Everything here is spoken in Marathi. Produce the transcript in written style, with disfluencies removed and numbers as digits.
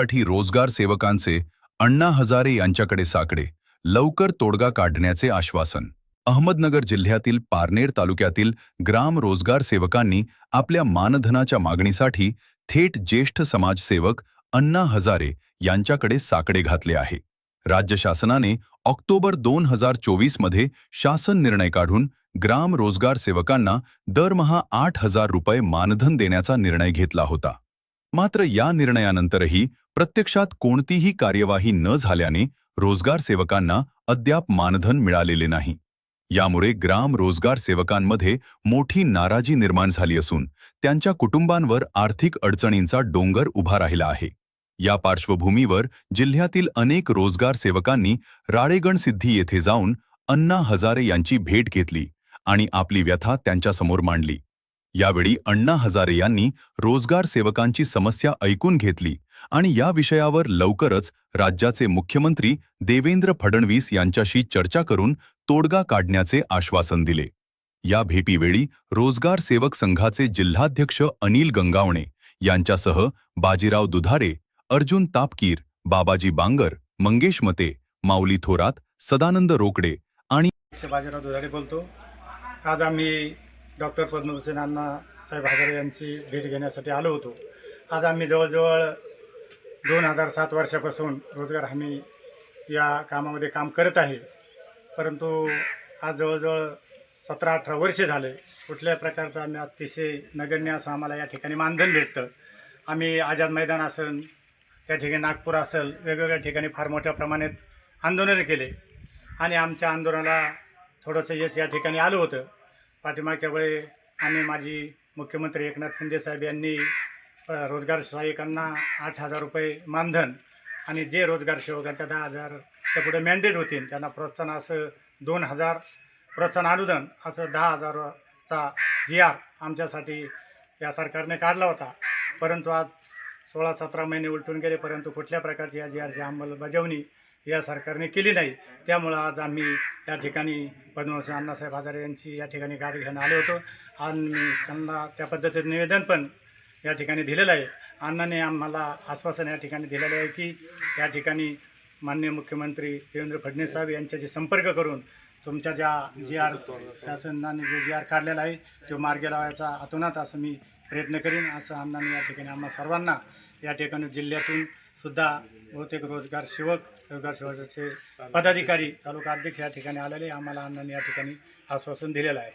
मागणीसाठी रोजगार सेवकांचे अण्णा हजारे यांच्याकडे साकडे, लवकर तोडगा काढण्याचे आश्वासन. अहमदनगर जिल्ह्यातील पारनेर तालुक्यातील ग्राम रोजगार सेवकांनी आपल्या मानधनाच्या मागणीसाठी थेट ज्येष्ठ समाजसेवक अण्णा हजारे यांच्याकडे साकडे घातले आहे. राज्य शासनाने ऑक्टोबर 2024 मध्ये शासन निर्णय काढून ग्राम रोजगार सेवकांना दरमहा 8,000 रुपये मानधन देण्याचा निर्णय घेतला होता. मात्र या निर्णयानंतरही प्रत्यक्षात कोणतीही कार्यवाही न झाल्याने रोजगार सेवकांना अद्याप मानधन मिळालेले नाही. यामुळे ग्राम रोजगार सेवकांमध्ये मोठी नाराजी निर्माण झाली असून त्यांच्या कुटुंबांवर आर्थिक अडचणींचा डोंगर उभा राहिला आहे. या पार्श्वभूमीवर जिल्ह्यातील अनेक रोजगार सेवकांनी राळेगणसिद्धी येथे जाऊन अण्णा हजारे यांची भेट घेतली आणि आपली व्यथा त्यांच्यासमोर मांडली. यावेळी अण्णा हजारे यांनी रोजगार सेवकांची समस्या ऐकून घेतली आणि या विषयावर लवकरच राज्याचे मुख्यमंत्री देवेंद्र फडणवीस यांच्याशी चर्चा करून तोडगा काढण्याचे आश्वासन दिले. या भेटीवेळी रोजगार सेवक संघाचे जिल्हाध्यक्ष अनिल गंगावणे यांच्यासह बाजीराव दुधारे, अर्जुन तापकीर, बाबाजी बांगर, मंगेश मते, माऊली थोरात, सदानंद रोकडे आणि बाजीराव दुधारे बोलतो. आज आम्ही डॉक्टर पद्मभूषण अण्णासाहेब हजारे यांची भेट घेण्यासाठी आलो होतो. आज आम्ही जवळजवळ 2007 वर्षापासून रोजगार हमी या कामामध्ये काम करत आहे. परंतु आज जवळजवळ 17-18 वर्षे झाले कुठल्या प्रकारचं आम्ही अतिशय नगण्य असं आम्हाला या ठिकाणी मानधन भेटतं. आम्ही आझाद मैदान असेल, त्या ठिकाणी नागपूर असेल, वेगवेगळ्या ठिकाणी फार मोठ्या प्रमाणात आंदोलनं केले आणि आमच्या आंदोलनाला थोडंसं यश या ठिकाणी आलं होतं. पाठीमागच्या वेळी आम्ही माजी मुख्यमंत्री एकनाथ शिंदे साहेब यांनी रोजगार सहाय्यकांना 8,000 रुपये मानधन आणि जे रोजगार सेवकांच्या 10,000च्या पुढे मॅन्डेट होतील त्यांना प्रोत्साहन असं 2,000 प्रोत्साहन अनुदान असं 10,000चा GR आमच्यासाठी या सरकारने काढला होता. परंतु आज 16-17 महिने उलटून गेले, परंतु कुठल्या प्रकारची या GRची अंमलबजावणी या सरकारने केली नाही. त्यामुळं आज आम्ही या ठिकाणी पद्मभूषण अण्णासाहेब हजारे यांची या ठिकाणी गाठ घेऊन आलो होतो आणि त्यांना त्या पद्धतीचं निवेदन पण या ठिकाणी दिलेलं आहे. अण्णाने आम्हाला आश्वासन या ठिकाणी दिलेलं आहे की या ठिकाणी माननीय मुख्यमंत्री देवेंद्र फडणवीस साहेब यांच्याशी संपर्क करून तुमच्या ज्या GR शासनाने जो GR काढलेला आहे तो मार्गी लावायचा अतोनात असं मी प्रयत्न करीन, असं अण्णांनी या ठिकाणी आम्हा सर्वांना या ठिकाणी जिल्ह्यातून सुद्धा बहुतेक रोजगार सेवकाचे पदाधिकारी, तालुका अध्यक्ष या ठिकाणी आलेले आम्हाला अण्णांनी या ठिकाणी आश्वासन दिलेलं आहे.